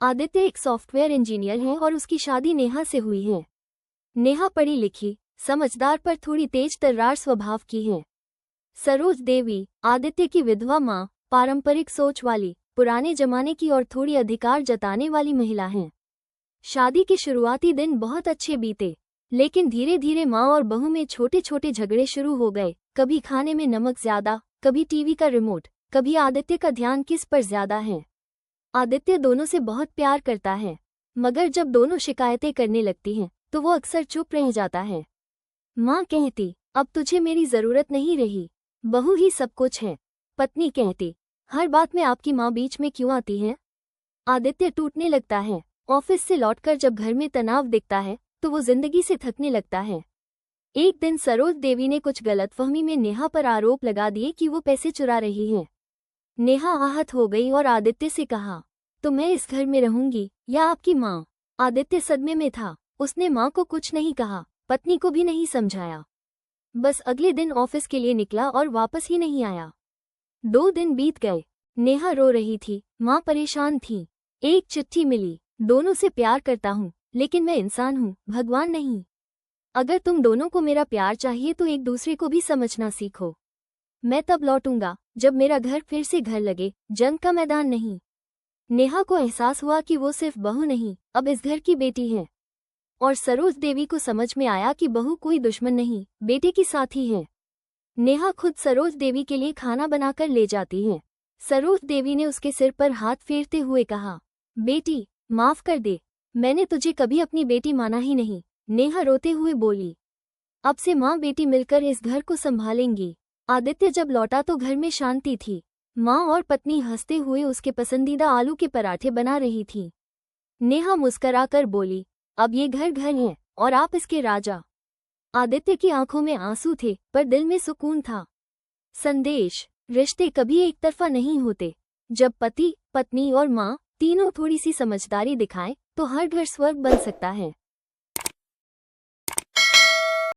आदित्य एक software engineer है और उसकी शादी नेहा से हुई है। नेहा पढ़ी लिखी, समझदार पर थोड़ी तेज तर्रार स्वभाव की है। सरोज देवी, आदित्य की विधवा माँ, पारंपरिक सोच वाली, पुराने जमाने की और थोड़ी अधिकार जताने वाली महिला हैं। शादी के शुरुआती दिन बहुत अच्छे बीते, लेकिन धीरे धीरे माँ और बहू में छोटे छोटे झगड़े शुरू हो गए। कभी खाने में नमक ज्यादा, कभी टीवी का रिमोट, कभी आदित्य का ध्यान किस पर ज्यादा है। आदित्य दोनों से बहुत प्यार करता है, मगर जब दोनों शिकायतें करने लगती हैं तो वो अक्सर चुप रह जाता है। माँ कहती, अब तुझे मेरी जरूरत नहीं रही, बहू ही सब कुछ है। पत्नी कहती, हर बात में आपकी माँ बीच में क्यों आती है। आदित्य टूटने लगता है। ऑफिस से लौटकर जब घर में तनाव दिखता है तो वो जिंदगी से थकने लगता है। एक दिन सरोज देवी ने कुछ गलतफहमी में नेहा पर आरोप लगा दिए कि वो पैसे चुरा रही है। नेहा आहत हो गई और आदित्य से कहा, तो मैं इस घर में रहूंगी या आपकी माँ। आदित्य सदमे में था। उसने माँ को कुछ नहीं कहा, पत्नी को भी नहीं समझाया। बस अगले दिन ऑफिस के लिए निकला और वापस ही नहीं आया। 2 दिन बीत गए। नेहा रो रही थी, माँ परेशान थी। एक चिट्ठी मिली, दोनों से प्यार करता हूँ, लेकिन मैं इंसान हूँ, भगवान नहीं। अगर तुम दोनों को मेरा प्यार चाहिए तो एक दूसरे को भी समझना सीखो। मैं तब लौटूंगा जब मेरा घर फिर से घर लगे, जंग का मैदान नहीं। नेहा को एहसास हुआ कि वो सिर्फ बहू नहीं, अब इस घर की बेटी है। और सरोज देवी को समझ में आया कि बहू कोई दुश्मन नहीं, बेटे की साथी है। नेहा खुद सरोज देवी के लिए खाना बनाकर ले जाती है। सरोज देवी ने उसके सिर पर हाथ फेरते हुए कहा, बेटी माफ कर दे, मैंने तुझे कभी अपनी बेटी माना ही नहीं। नेहा रोते हुए बोली, अब से माँ बेटी मिलकर इस घर को संभालेंगी। आदित्य जब लौटा तो घर में शांति थी। माँ और पत्नी हंसते हुए उसके पसंदीदा आलू के पराठे बना रही थी। नेहा मुस्कराकर बोली, अब ये घर घर है और आप इसके राजा। आदित्य की आंखों में आंसू थे पर दिल में सुकून था। संदेश, रिश्ते कभी एक तरफा नहीं होते। जब पति, पत्नी और माँ तीनों थोड़ी सी समझदारी दिखाएं तो हर घर स्वर्ग बन सकता है।